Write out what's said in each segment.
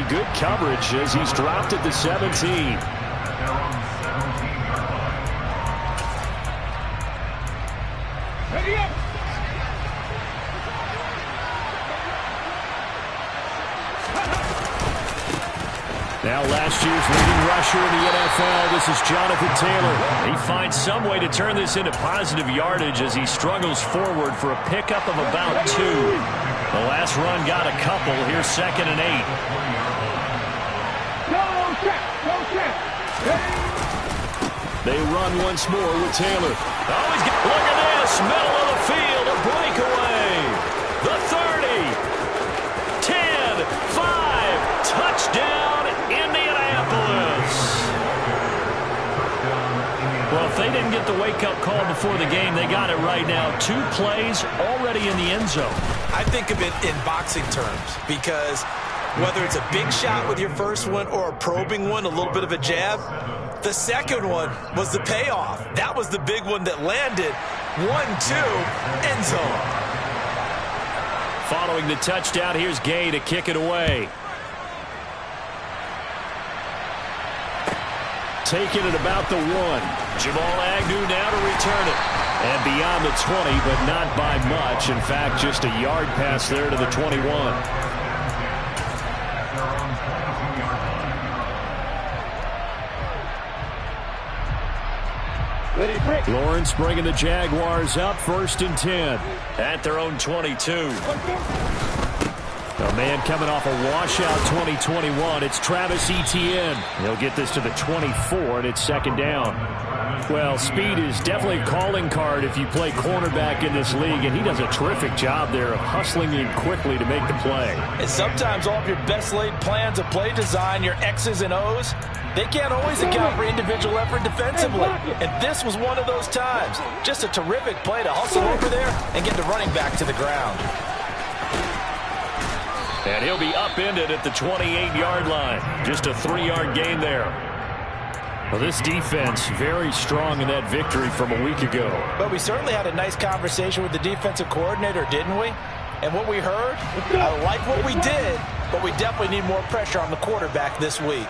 Finally, good coverage as he's dropped at the 17. Ready up. Now last year's leading rusher in the NFL, this is Jonathan Taylor. He finds some way to turn this into positive yardage as he struggles forward for a pickup of about 2. The last run got a couple. Here's 2nd and 8. They run once more with Taylor. Oh, look at this. Middle of the field, a breakaway. The 30. 10, 5, touchdown, Indianapolis. Well, if they didn't get the wake-up call before the game, they got it right now. 2 plays already in the end zone. I think of it in boxing terms because whether it's a big shot with your first one or a probing one, a little bit of a jab, the second one was the payoff. That was the big one that landed. 1-2, end zone. Following the touchdown, here's Gay to kick it away. Taking it about the 1. Jamal Agnew now to return it. And beyond the 20, but not by much. In fact, just a yard pass there to the 21. Lawrence bringing the Jaguars up 1st and 10 at their own 22. A man coming off a washout 2021. It's Travis Etienne. He'll get this to the 24, and it's 2nd down. Well, speed is definitely a calling card if you play cornerback in this league, and he does a terrific job there of hustling in quickly to make the play. And sometimes all of your best laid plans of play design, your X's and O's, they can't always account for individual effort defensively. And this was one of those times. Just a terrific play to hustle over there and get the running back to the ground. And he'll be upended at the 28-yard line. Just a 3-yard gain there. Well, this defense very strong in that victory from a week ago. But we certainly had a nice conversation with the defensive coordinator, didn't we? And what we heard, I like what we did, but we definitely need more pressure on the quarterback this week.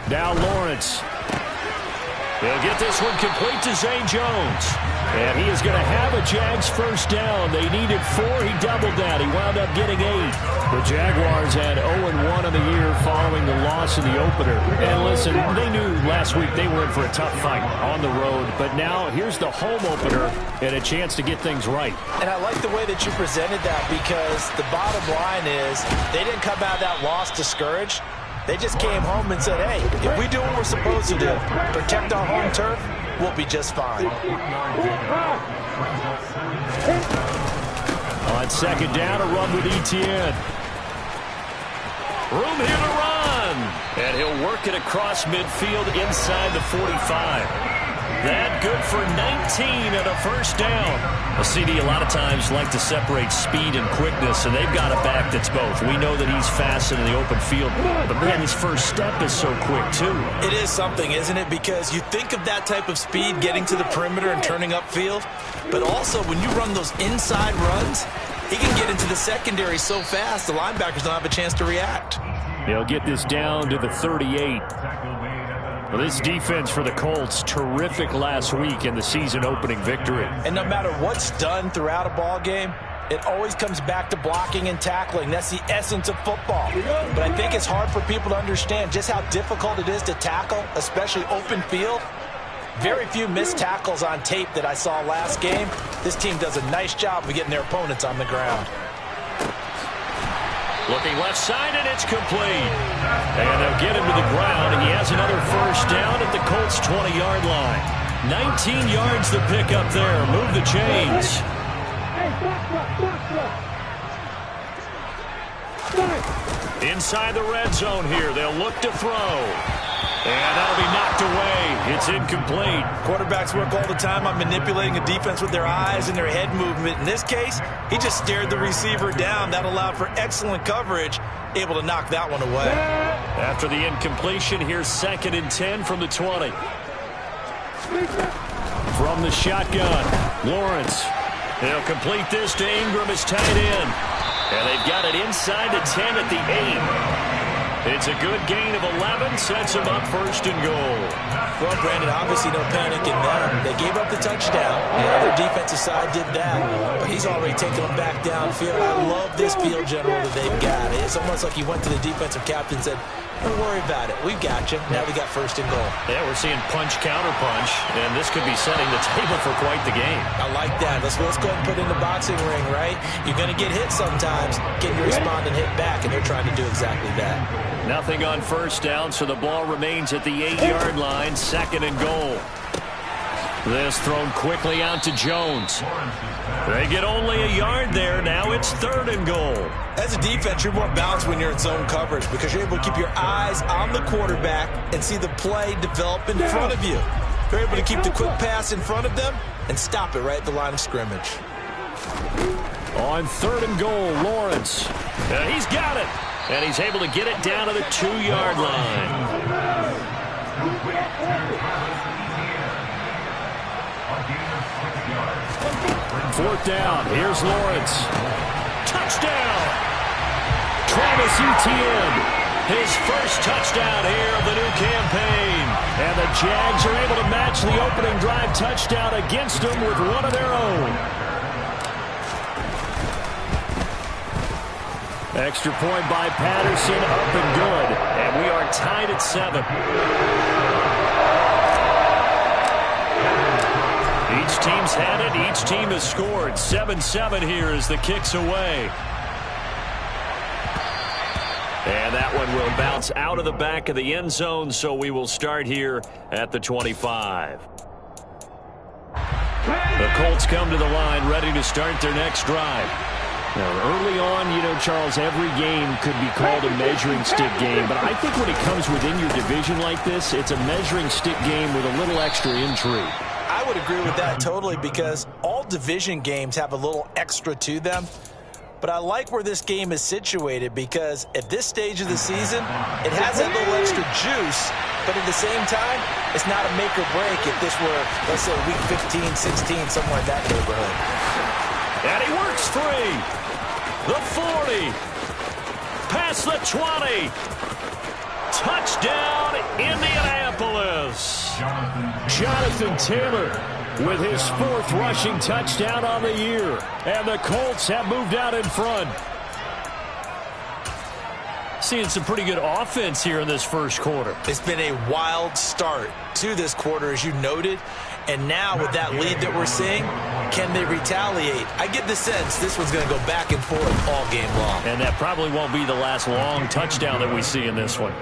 Now Lawrence. He'll get this one complete to Zay Jones. And he is going to have a Jags first down. They needed 4. He doubled that. He wound up getting 8. The Jaguars had 0-1 on the year following the loss in the opener. And listen, they knew last week they were in for a tough fight on the road. But now here's the home opener and a chance to get things right. And I like the way that you presented that because the bottom line is they didn't come out of that loss discouraged. They just came home and said, hey, if we do what we're supposed to do, protect our home turf, we'll be just fine. On 2nd down, a run with Etienne. Room here to run. And he'll work it across midfield inside the 45. That good for 19 and a first down. A CD a lot of times like to separate speed and quickness, and they've got a back that's both. We know that he's fast in the open field, but man, his first step is so quick too. It is something, isn't it? Because you think of that type of speed getting to the perimeter and turning upfield, but also when you run those inside runs, he can get into the secondary so fast the linebackers don't have a chance to react. They'll get this down to the 38. Well, this defense for the Colts, terrific last week in the season-opening victory. And no matter what's done throughout a ball game, it always comes back to blocking and tackling. That's the essence of football. But I think it's hard for people to understand just how difficult it is to tackle, especially open field. Very few missed tackles on tape that I saw last game. This team does a nice job of getting their opponents on the ground. Looking left side, and it's complete. And they'll get him to the ground. He has another first down at the Colts' 20-yard line. 19 yards to pick up there. Move the chains. Inside the red zone here. They'll look to throw. And that'll be knocked away. It's incomplete. Quarterbacks work all the time on manipulating a defense with their eyes and their head movement. In this case, he just stared the receiver down. That allowed for excellent coverage, able to knock that one away. After the incompletion, here's 2nd and 10 from the 20. From the shotgun, Lawrence. He'll complete this to Ingram as tight end. And they've got it inside the 10 at the 8. It's a good gain of 11, sets them up first and goal. Well, Brandon, obviously no panic in them. They gave up the touchdown. The other defensive side did that, but he's already taken them back downfield. I love this field general that they've got. It's almost like he went to the defensive captain and said, don't worry about it. We've got you. Now we got first and goal. Yeah, we're seeing punch, counter punch, and this could be setting the table for quite the game. I like that. Let's go ahead and put it in the boxing ring, right? You're going to get hit sometimes. Can you respond and hit back? And they're trying to do exactly that. Nothing on first down, so the ball remains at the 8-yard line, second and goal. This thrown quickly out to Jones. They get only a yard there. Now it's third and goal. As a defense, you're more balanced when you're in zone coverage because you're able to keep your eyes on the quarterback and see the play develop in front of you. You're able to keep the quick pass in front of them and stop it right at the line of scrimmage. On third and goal, Lawrence. He's got it. And he's able to get it down to the 2-yard line. Fourth down. Here's Lawrence. Touchdown! Travis Etienne. His first touchdown here of the new campaign. And the Jags are able to match the opening drive touchdown against them with one of their own. Extra point by Patterson, up and good. And we are tied at 7. Each team's had it. Each team has scored. 7-7 here as the kick's away. And that one will bounce out of the back of the end zone, so we will start here at the 25. The Colts come to the line, ready to start their next drive. Now, early on, you know, Charles, every game could be called a measuring stick game. But I think when it comes within your division like this, it's a measuring stick game with a little extra intrigue. I would agree with that totally because all division games have a little extra to them. But I like where this game is situated because at this stage of the season, it has that little extra juice. But at the same time, it's not a make or break if this were, let's say, week 15, 16, somewhere in that neighborhood. And he works free. The 40. Past the 20. Touchdown, Indianapolis. Jonathan Taylor with his 4th rushing touchdown on the year. And the Colts have moved out in front. Seeing some pretty good offense here in this first quarter. It's been a wild start to this quarter, as you noted. And now with that lead that we're seeing, can they retaliate? I get the sense this one's going to go back and forth all game long. And that probably won't be the last long touchdown that we see in this one.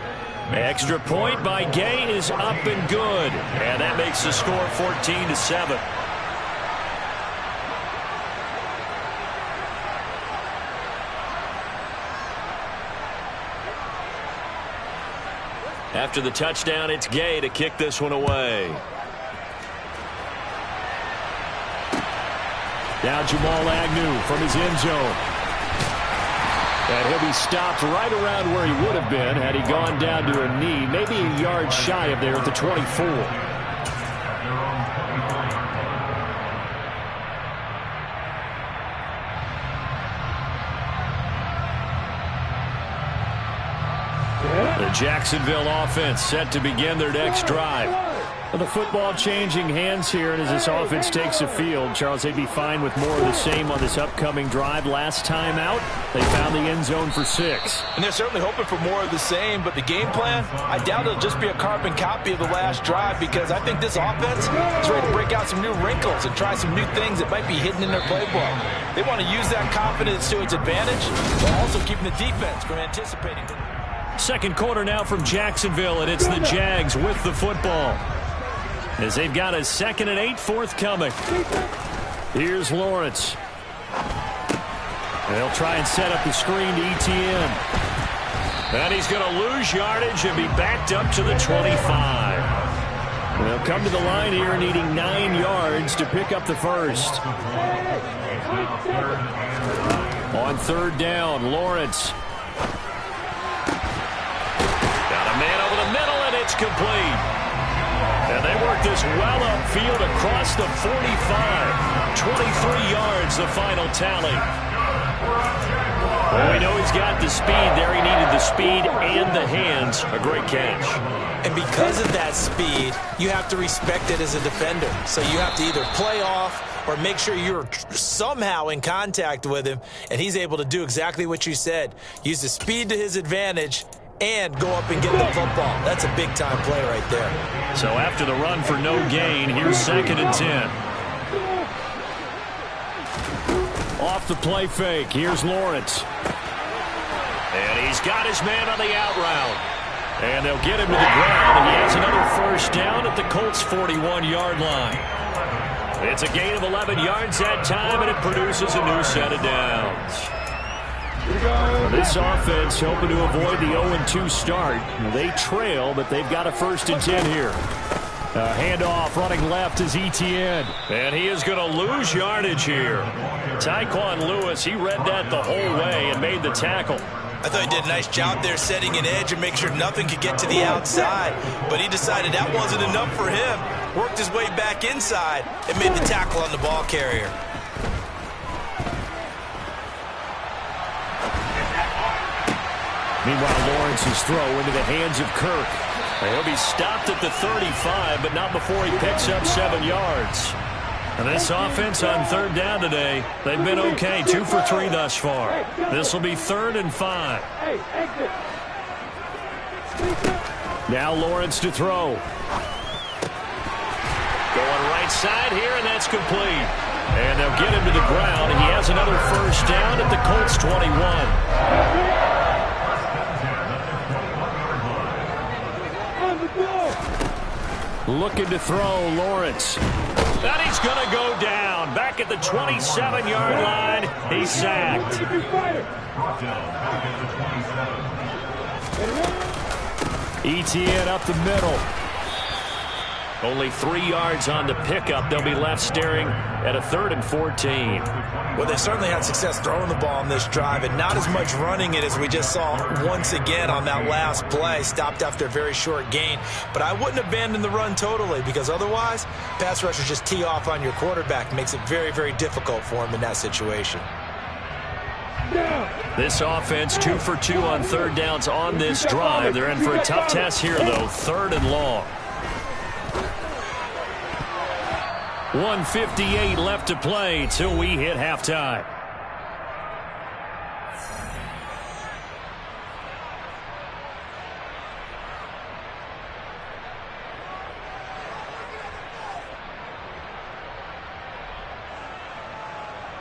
Extra point by Gay is up and good. And that makes the score 14-7. After the touchdown, it's Gay to kick this one away. Now Jamal Agnew from his end zone. And he'll be stopped right around where he would have been had he gone down to a knee, maybe a yard shy of there at the 24. The Jacksonville offense set to begin their next drive. The football changing hands here, and as this offense takes the field, Charles, they'd be fine with more of the same on this upcoming drive. Last time out, they found the end zone for 6. And they're certainly hoping for more of the same, but the game plan, I doubt it'll just be a carbon copy of the last drive because I think this offense is ready to break out some new wrinkles and try some new things that might be hidden in their playbook. They want to use that confidence to its advantage while also keeping the defense from anticipating. Second quarter now from Jacksonville, and it's the Jags with the football. As they've got a 2nd and 8 forthcoming. Here's Lawrence. They'll try and set up the screen to Etienne. And he's going to lose yardage and be backed up to the 25. They'll come to the line here needing 9 yards to pick up the first. On third down, Lawrence. Got a man over the middle, and it's complete. And they work this well upfield across the 45. 23 yards, the final tally. Well, we know he's got the speed there. He needed the speed and the hands. A great catch. And because of that speed, you have to respect it as a defender. So you have to either play off or make sure you're somehow in contact with him, and he's able to do exactly what you said. Use the speed to his advantage and go up and get the football. That's a big-time play right there. So after the run for no gain, here's 2nd and 10. Off the play fake, here's Lawrence. And he's got his man on the out route. And they'll get him to the ground, and he has another first down at the Colts' 41-yard line. It's a gain of 11 yards that time, and it produces a new set of downs. This offense hoping to avoid the 0-2 start. They trail, but they've got a 1st and 10 here. A handoff running left is Etienne. And he is going to lose yardage here. Tyquan Lewis, he read that the whole way and made the tackle. I thought he did a nice job there setting an edge and make sure nothing could get to the outside. But he decided that wasn't enough for him. Worked his way back inside and made the tackle on the ball carrier. Meanwhile, Lawrence's throw into the hands of Kirk. He'll be stopped at the 35, but not before he picks up 7 yards. And this offense on 3rd down today, they've been okay, 2 for 3 thus far. This will be 3rd and 5. Now Lawrence to throw. Going right side here, and that's complete. And they'll get him to the ground, and he has another first down at the Colts' 21. Looking to throw, Lawrence. And he's going to go down. Back at the 27-yard line, he's sacked. Etienne up the middle. Only 3 yards on the pickup. They'll be left staring at a 3rd and 14. Well, they certainly had success throwing the ball on this drive, and not as much running it as we just saw once again on that last play. Stopped after a very short gain. But I wouldn't abandon the run totally, because otherwise, pass rushers just tee off on your quarterback. Makes it very, very difficult for him in that situation. This offense 2 for 2 on 3rd downs on this drive. They're in for a tough test here, though. 3rd and long. 1:58 left to play till we hit halftime.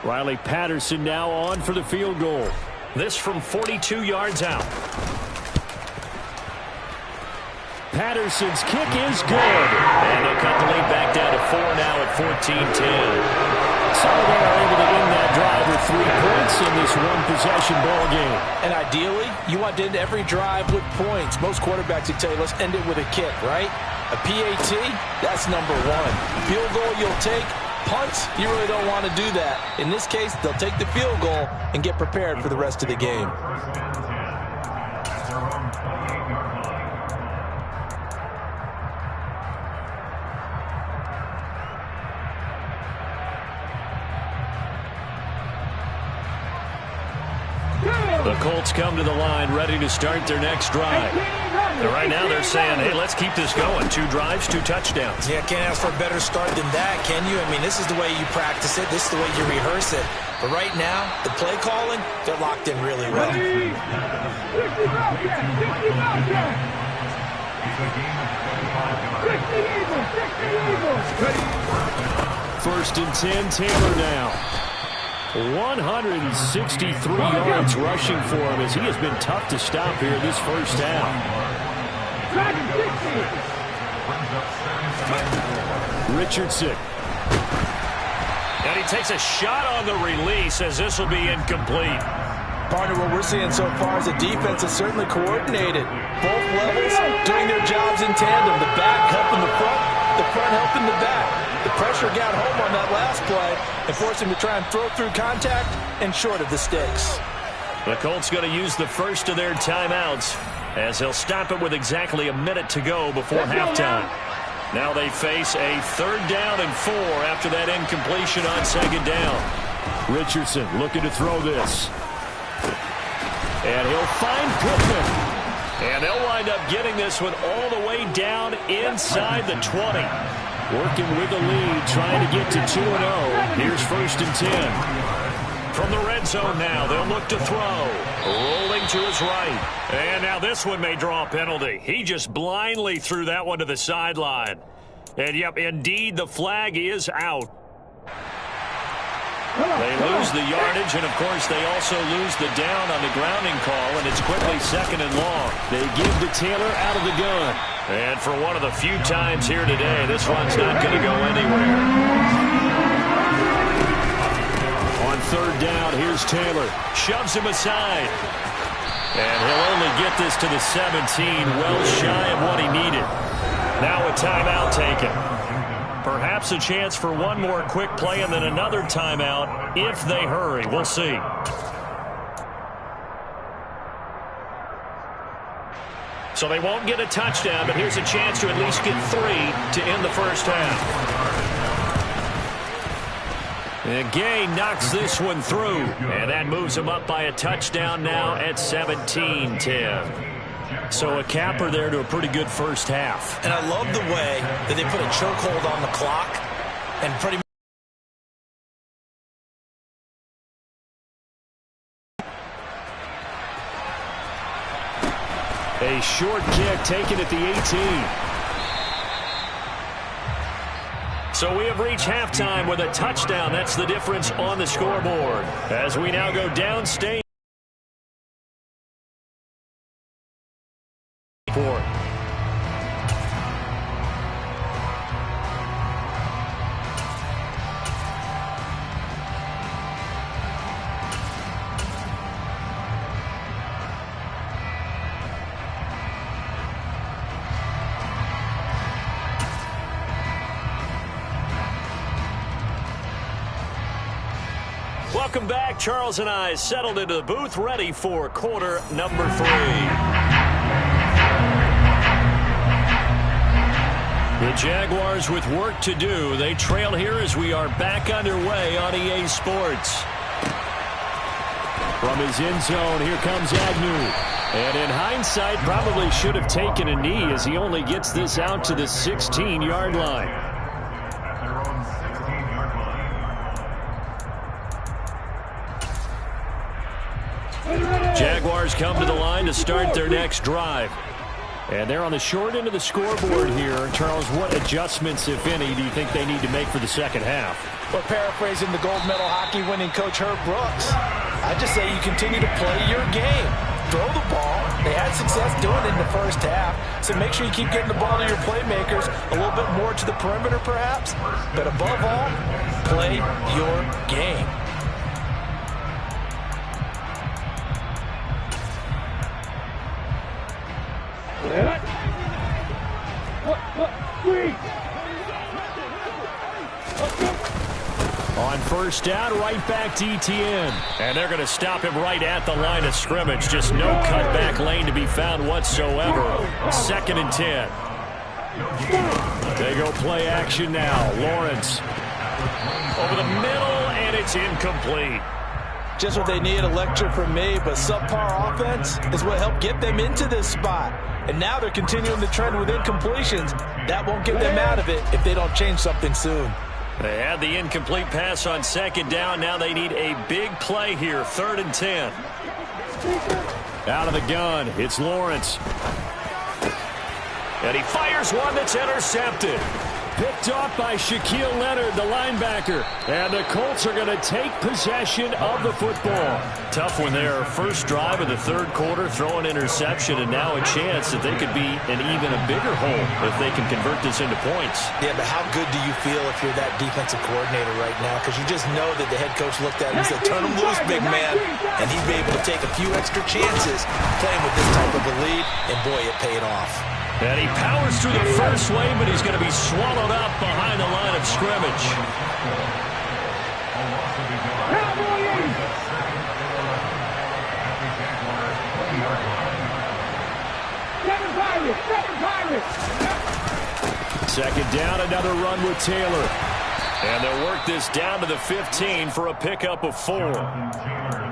Riley Patterson now on for the field goal. This from 42 yards out. Patterson's kick is good. And they'll cut the lead back down to 4 now at 14-10. So they are able to end that drive with 3 points in this one-possession ball game. And ideally, you want to end every drive with points. Most quarterbacks would tell you, let's end it with a kick, right? A PAT, that's number 1. Field goal you'll take. Punts, you really don't want to do that. In this case, they'll take the field goal and get prepared for the rest of the game. The Colts come to the line ready to start their next drive. And right now they're saying, hey, let's keep this going. 2 drives, 2 touchdowns. Yeah, can't ask for a better start than that, can you? I mean, this is the way you practice it. This is the way you rehearse it. But right now, the play calling, they're locked in really well. 1st and 10, Taylor now. 163 yards rushing for him as he has been tough to stop here this first half. Richardson. And he takes a shot on the release as this will be incomplete. Partner, what we're seeing so far is the defense is certainly coordinated. Both levels doing their jobs in tandem. The back helping the front helping the back. The pressure got home on that last play and forced him to try and throw through contact and short of the sticks. The Colts going to use the first of their timeouts as they'll stop it with exactly a minute to go before halftime. Now they face a 3rd down and 4 after that incompletion on 2nd down. Richardson looking to throw this. And he'll find Pittman. And they'll wind up getting this one all the way down inside the 20. Working with the lead, trying to get to 2-0. Here's 1st and 10. From the red zone now, they'll look to throw. Rolling to his right. And now this one may draw a penalty. He just blindly threw that one to the sideline. And, yep, indeed, the flag is out. They lose the yardage, and, of course, they also lose the down on the grounding call, and it's quickly 2nd and long. They give to Taylor out of the gun. And for one of the few times here today, this one's not going to go anywhere. On 3rd down, here's Taylor. Shoves him aside. And he'll only get this to the 17, well shy of what he needed. Now a timeout taken. Perhaps a chance for one more quick play and then another timeout if they hurry. We'll see. So they won't get a touchdown, but here's a chance to at least get 3 to end the first half. And Gay knocks this one through, and that moves him up by a touchdown now at 17-10. So a capper there to a pretty good first half. And I love the way that they put a chokehold on the clock and pretty much. A short kick taken at the 18. So we have reached halftime with a touchdown. That's the difference on the scoreboard. As we now go downstate. Welcome back. Charles and I settled into the booth, ready for quarter number 3. The Jaguars with work to do. They trail here as we are back underway on EA Sports. From his end zone, here comes Agnew. And in hindsight, probably should have taken a knee as he only gets this out to the 16-yard line. Jaguars come to the line to start their next drive. And they're on the short end of the scoreboard here. Charles, what adjustments, if any, do you think they need to make for the second half? Well, paraphrasing the gold medal hockey winning coach Herb Brooks, I just say you continue to play your game. Throw the ball. They had success doing it in the first half, so make sure you keep getting the ball to your playmakers, a little bit more to the perimeter perhaps, but above all, play your game. On first down, right back to ETN. And they're going to stop him right at the line of scrimmage. Just no cutback lane to be found whatsoever. 2nd and 10. They go play action now. Lawrence over the middle, and it's incomplete. Just what they need, a lecture from me, but subpar offense is what helped get them into this spot. And now they're continuing the trend with incompletions. That won't get them out of it if they don't change something soon. They had the incomplete pass on 2nd down. Now they need a big play here, 3rd and 10. Out of the gun, it's Lawrence. And he fires one that's intercepted. Picked off by Shaquille Leonard, the linebacker. And the Colts are going to take possession of the football. Tough one there. First drive of the 3rd quarter, throw an interception, and now a chance that they could be in even a bigger hole if they can convert this into points. Yeah, but how good do you feel if you're that defensive coordinator right now? Because you just know that the head coach looked at him and said, turn him loose, big man. And he'd be able to take a few extra chances playing with this type of a lead, and boy, it paid off. And he powers through the first wave, but he's going to be swallowed up behind the line of scrimmage. Second down, another run with Taylor. And they'll work this down to the 15 for a pickup of 4.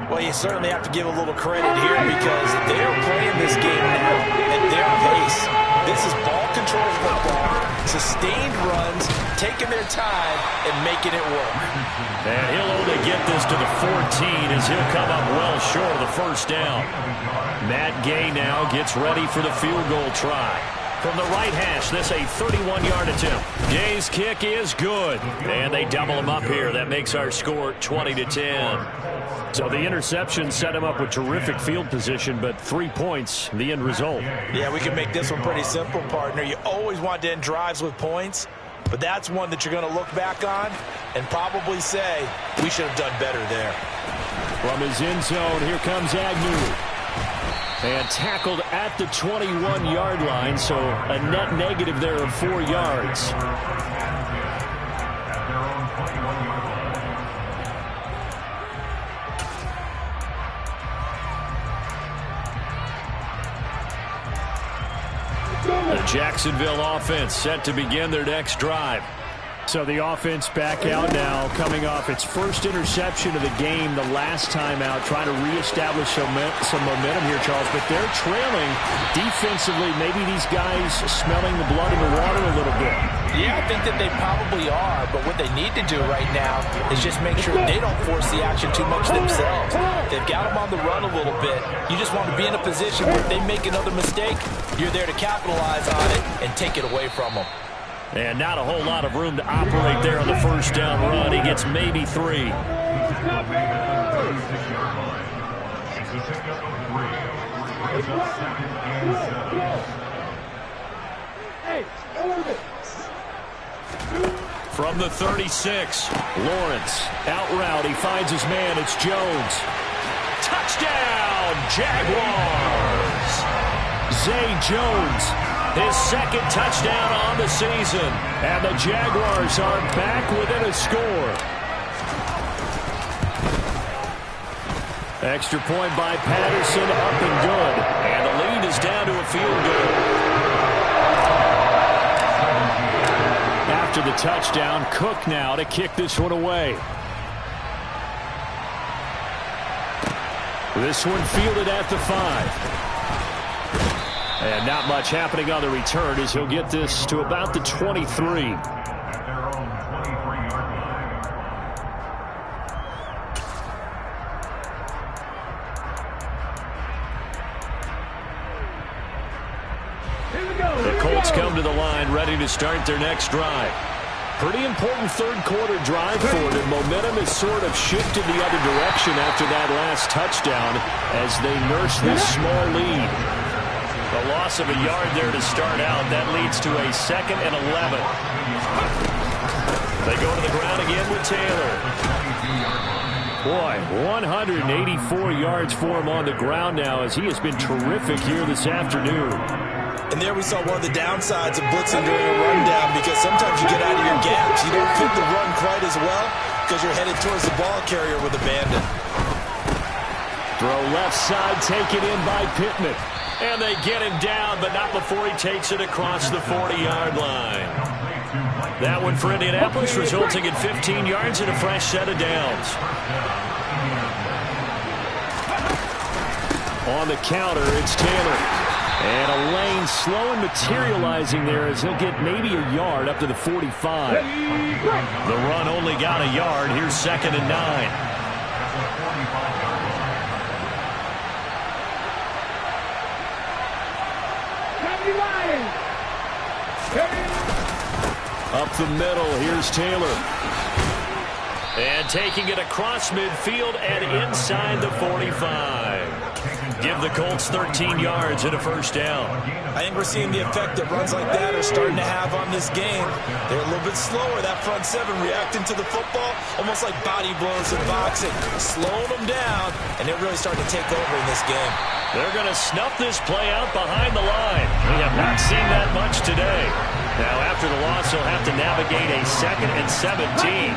Well, you certainly have to give a little credit here because they are playing this game now at their pace. This is ball control football, sustained runs, taking their time, and making it work. And he'll only get this to the 14 as he'll come up well short of the first down. Matt Gay now gets ready for the field goal try. From the right hash, this a 31-yard attempt. Gay's kick is good. And they double him up here. That makes our score 20-10. So the interception set him up with terrific field position, but 3 points, the end result. Yeah, we can make this one pretty simple, partner. You always want to end drives with points, but that's one that you're going to look back on and probably say, we should have done better there. From his end zone, here comes Agnew. And tackled at the 21-yard line, so a net negative there of 4 yards. The Jacksonville offense set to begin their next drive. So the offense back out now, coming off its first interception of the game the last time out, trying to reestablish some momentum here, Charles. But they're trailing defensively. Maybe these guys smelling the blood in the water a little bit. Yeah, I think that they probably are. But what they need to do right now is just make sure they don't force the action too much themselves. They've got them on the run a little bit. You just want to be in a position where if they make another mistake, you're there to capitalize on it and take it away from them. And not a whole lot of room to operate there on the first down run. He gets maybe 3. From the 36, Lawrence, out route. He finds his man. It's Jones. Touchdown, Jaguars! Zay Jones. His second touchdown on the season. And the Jaguars are back within a score. Extra point by Patterson, up and good. And the lead is down to a field goal. After the touchdown, Cook now to kick this one away. This one fielded at the 5. And not much happening on the return as he'll get this to about the 23. The Colts come to the line ready to start their next drive. Pretty important third quarter drive for it, and momentum has sort of shifted the other direction after that last touchdown as they nurse this small lead. The loss of a yard there to start out. That leads to a 2nd and 11. They go to the ground again with Taylor. Boy, 184 yards for him on the ground now as he has been terrific here this afternoon. And there we saw one of the downsides of blitzing during a rundown because sometimes you get out of your gaps. You don't fit the run quite as well because you're headed towards the ball carrier with abandon. Throw left side taken in by Pittman. And they get him down, but not before he takes it across the 40-yard line. That one for Indianapolis, resulting in 15 yards and a fresh set of downs. On the counter, it's Taylor. And a lane slow and materializing there as he'll get maybe a yard up to the 45. The run only got a yard. Here's 2nd and 9. Up the middle, here's Taylor. And taking it across midfield and inside the 45. Give the Colts 13 yards and a first down. I think we're seeing the effect that runs like that are starting to have on this game. They're a little bit slower, that front 7 reacting to the football, almost like body blows in boxing. Slowing them down, and they're really starting to take over in this game. They're going to snuff this play out behind the line. We have not seen that much today. Now, after the loss, he'll have to navigate a 2nd and 17.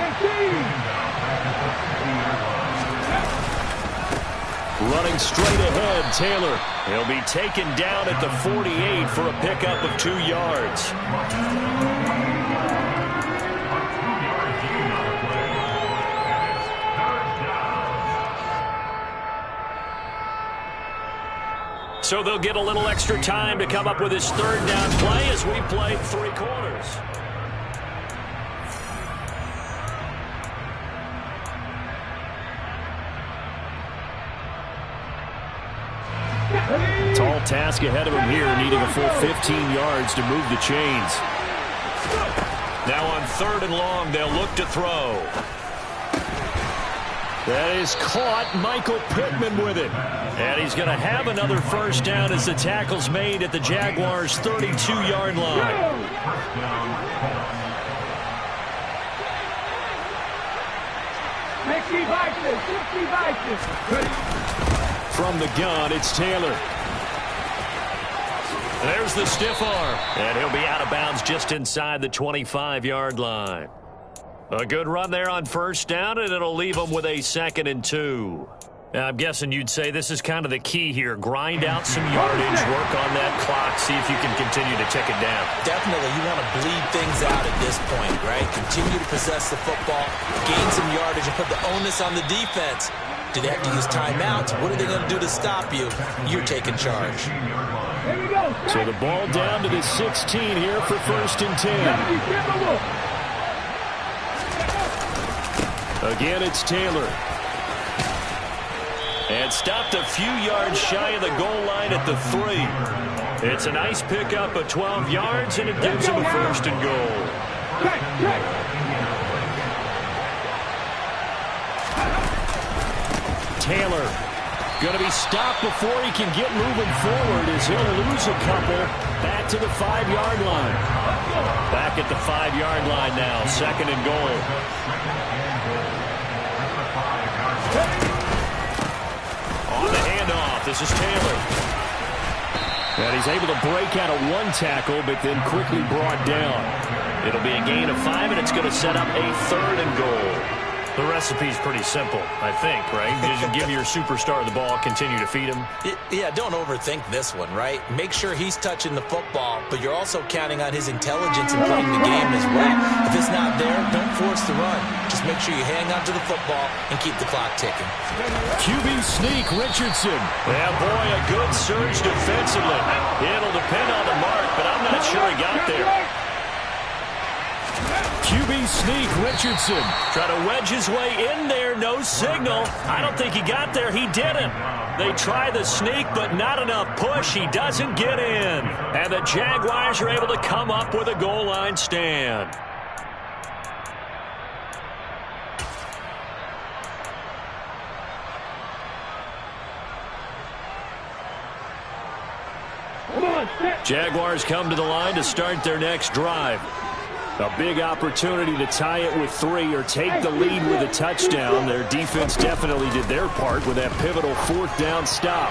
Running straight ahead, Taylor. He'll be taken down at the 48 for a pickup of 2 yards. So they'll get a little extra time to come up with his third down play as we play 3 quarters. Tall task ahead of him here, needing a full 15 yards to move the chains. Now on 3rd and long, they'll look to throw. That is caught. Michael Pittman with it. And he's going to have another first down as the tackle's made at the Jaguars' 32-yard line. From the gun, it's Taylor. There's the stiff arm. And he'll be out of bounds just inside the 25-yard line. A good run there on first down, and it'll leave them with a 2nd and 2. Now, I'm guessing you'd say this is kind of the key here. Grind out some yardage, work on that clock, see if you can continue to tick it down. Definitely, you want to bleed things out at this point, right? Continue to possess the football, gain some yardage, and put the onus on the defense. Do they have to use timeouts? What are they going to do to stop you? You're taking charge. So the ball down to the 16 here for 1st and 10. Again, it's Taylor. And stopped a few yards shy of the goal line at the 3. It's a nice pickup of 12 yards, and it gives him a 1st and goal. Taylor going to be stopped before he can get moving forward as he'll lose a couple back to the 5-yard line. Back at the 5-yard line now, 2nd and goal. On the handoff, this is Taylor. And he's able to break out of 1 tackle, but then quickly brought down. It'll be a gain of 5, and it's going to set up a 3rd and goal. The recipe's pretty simple, I think, right? You just give your superstar the ball, continue to feed him. Yeah, don't overthink this one, right? Make sure he's touching the football, but you're also counting on his intelligence in playing the game as well. If it's not there, don't force the run. Just make sure you hang on to the football and keep the clock ticking. QB sneak, Richardson. Yeah, boy, a good surge defensively. It'll depend on the mark, but I'm not sure he got there. QB sneak, Richardson. Try to wedge his way in there, no signal. I don't think he got there. He didn't. They try the sneak, but not enough push. He doesn't get in. And the Jaguars are able to come up with a goal line stand. Jaguars come to the line to start their next drive. A big opportunity to tie it with 3 or take the lead with a touchdown. Their defense definitely did their part with that pivotal 4th down stop.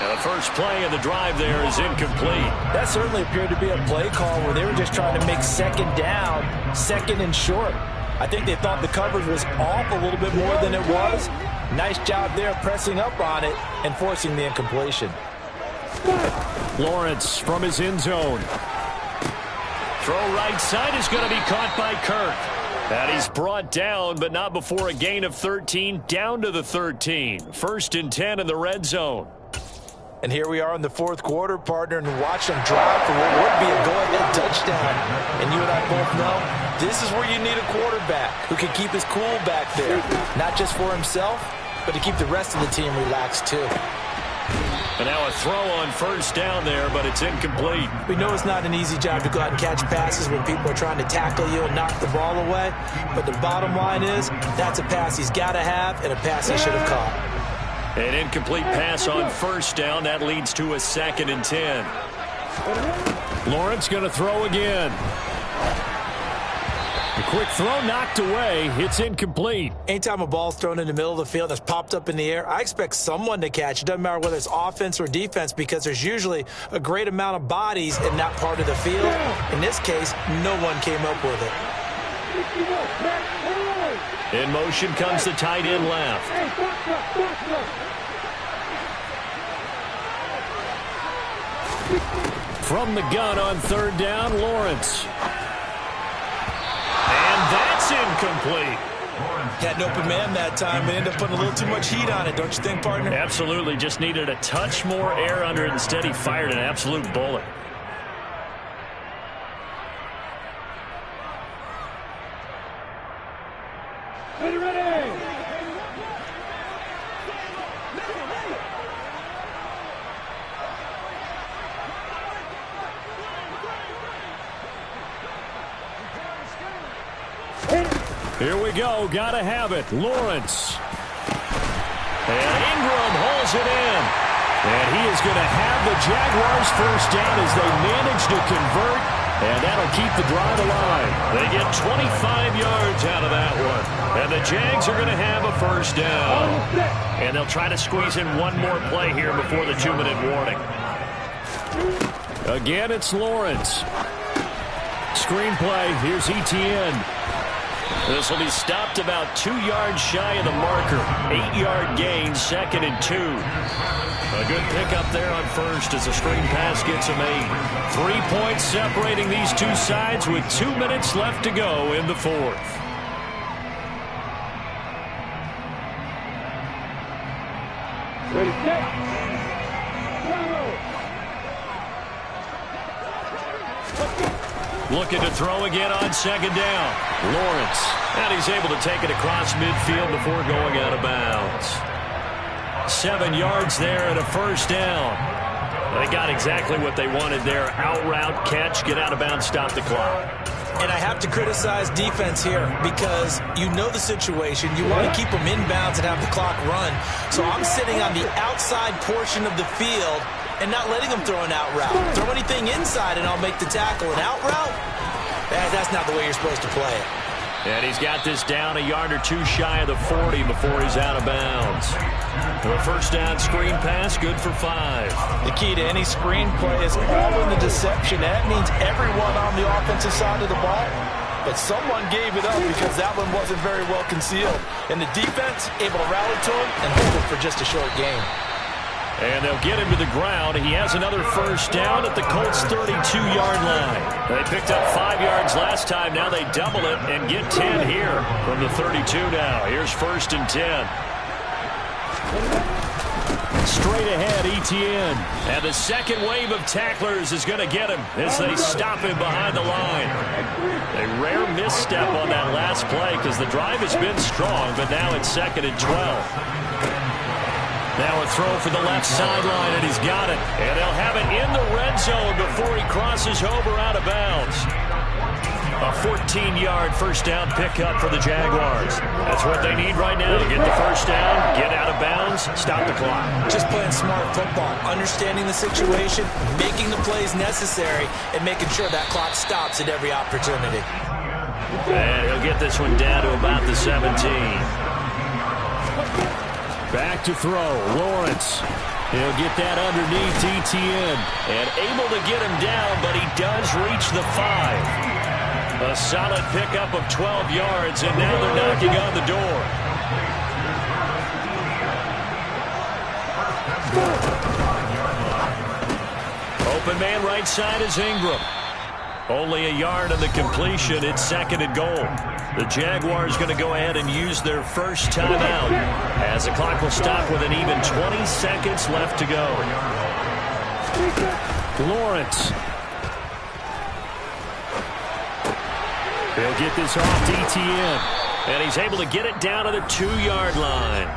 Now the first play of the drive there is incomplete. That certainly appeared to be a play call where they were just trying to make 2nd down, 2nd and short. I think they thought the coverage was off a little bit more than it was. Nice job there pressing up on it and forcing the incompletion. Lawrence from his end zone. Throw right side is going to be caught by Kirk. And he's brought down, but not before a gain of 13, down to the 13. 1st and 10 in the red zone. And here we are in the 4th quarter, partner, and watch them drive for what would be a go-ahead touchdown. And you and I both know this is where you need a quarterback who can keep his cool back there. Not just for himself, but to keep the rest of the team relaxed too. And now a throw on 1st down there, but it's incomplete. We know it's not an easy job to go out and catch passes when people are trying to tackle you and knock the ball away. But the bottom line is that's a pass he's got to have and a pass he should have caught. An incomplete pass on 1st down. That leads to a 2nd and 10. Lawrence going to throw again. A quick throw knocked away. It's incomplete. Anytime a ball's thrown in the middle of the field that's popped up in the air, I expect someone to catch. It doesn't matter whether it's offense or defense because there's usually a great amount of bodies in that part of the field. In this case, no one came up with it. In motion comes the tight end left. From the gun on 3rd down, Lawrence. And that's incomplete. Had an open man that time, but ended up putting a little too much heat on it, don't you think, partner? Absolutely. Just needed a touch more air under it. Instead, he fired an absolute bullet. Ready. Here we go. Gotta have it. Lawrence. And Ingram holds it in. And he is going to have the Jaguars first down as they manage to convert. And that'll keep the drive alive. They get 25 yards out of that one. And the Jags are going to have a first down. And they'll try to squeeze in one more play here before the 2-minute warning. Again, it's Lawrence. Screenplay. Here's Etienne. This will be stopped about 2 yards shy of the marker. 8-yard gain, 2nd and 2. A good pickup there on first as the screen pass gets him 8. 3 points separating these two sides with 2 minutes left to go in the fourth. Ready, set. Looking to throw again on 2nd down. Lawrence. And he's able to take it across midfield before going out of bounds. 7 yards there and a first down. They got exactly what they wanted there. Out route, catch, get out of bounds, stop the clock. And I have to criticize defense here because you know the situation. You want to keep them inbounds and have the clock run. So I'm sitting on the outside portion of the field and not letting them throw an out route. Throw anything inside and I'll make the tackle. An out route? That's not the way you're supposed to play it. And he's got this down a yard or two shy of the 40 before he's out of bounds. The first down screen pass, good for 5. The key to any screen play is all in the deception. That means everyone on the offensive side of the ball. But someone gave it up because that one wasn't very well concealed. And the defense able to rally to him and hold him for just a short game. And they'll get him to the ground. He has another first down at the Colts' 32-yard line. They picked up 5 yards last time. Now they double it and get 10 here from the 32 now. Here's 1st and 10. Straight ahead, Etienne. And the second wave of tacklers is going to get him as they stop him behind the line. A rare misstep on that last play because the drive has been strong, but now it's 2nd and 12. Now a throw for the left sideline, and he's got it. And they'll have it in the red zone before he crosses over out of bounds. A 14-yard first down pickup for the Jaguars. That's what they need right now to get the first down, get out of bounds, stop the clock. Just playing smart football, understanding the situation, making the plays necessary, and making sure that clock stops at every opportunity. And he'll get this one down to about the 17. Back to throw, Lawrence. He'll get that underneath Etienne. And able to get him down, but he does reach the 5. A solid pickup of 12 yards, and now they're knocking on the door. Open man right side is Ingram. Only a yard on the completion. It's 2nd and goal. The Jaguars going to go ahead and use their first timeout as the clock will stop with an even 20 seconds left to go. Lawrence. He'll get this off to Etienne. And he's able to get it down to the 2-yard line.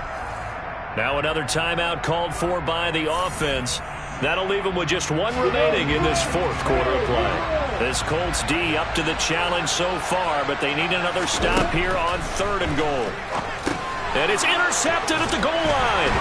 Now another timeout called for by the offense. That'll leave them with just one remaining in this fourth quarter of play. This Colts D up to the challenge so far, but they need another stop here on 3rd and goal. And it's intercepted at the goal line.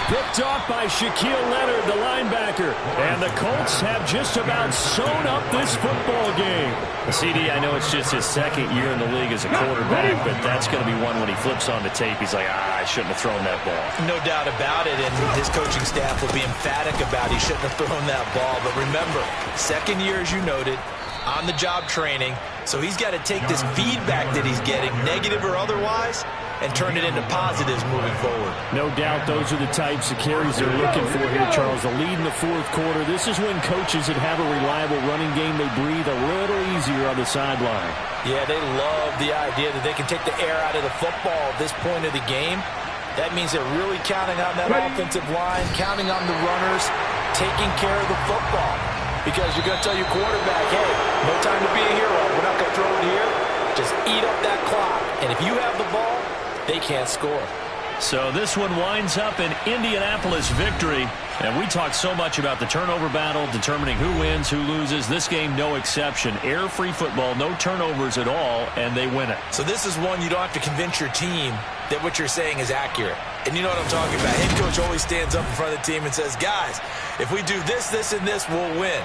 Picked off by Shaquille Leonard, the linebacker. And the Colts have just about sewn up this football game. CD, I know it's just his 2nd year in the league as a quarterback, but that's going to be one when he flips on the tape. He's like, I shouldn't have thrown that ball. No doubt about it, and his coaching staff will be emphatic about he shouldn't have thrown that ball. But remember, 2nd year, as you noted, on-the-job training, so he's got to take this feedback that he's getting, negative or otherwise, and turn it into positives moving forward. No doubt those are the types of carries they're looking for here, Charles. The lead in the fourth quarter. This is when coaches that have a reliable running game, they breathe a little easier on the sideline. Yeah, they love the idea that they can take the air out of the football at this point of the game. That means they're really counting on that offensive line, counting on the runners, taking care of the football. Because you're going to tell your quarterback, hey, no time to be a hero. We're not going to throw it here. Just eat up that clock. And if you have the ball, they can't score. So this one winds up an Indianapolis victory. And we talked so much about the turnover battle, determining who wins, who loses. This game, no exception. Air-free football, no turnovers at all, and they win it. So this is one you don't have to convince your team that what you're saying is accurate. And you know what I'm talking about. Head coach always stands up in front of the team and says, guys, if we do this, this, and this, we'll win.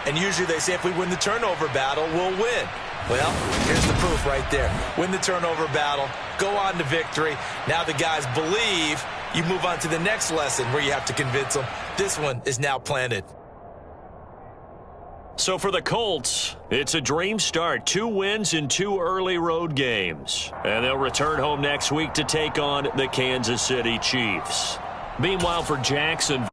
And usually they say if we win the turnover battle, we'll win. Well, here's the proof right there. Win the turnover battle, go on to victory. Now the guys believe. You move on to the next lesson where you have to convince them. This one is now planted. So for the Colts, it's a dream start. 2 wins in 2 early road games. And they'll return home next week to take on the Kansas City Chiefs. Meanwhile, for Jackson.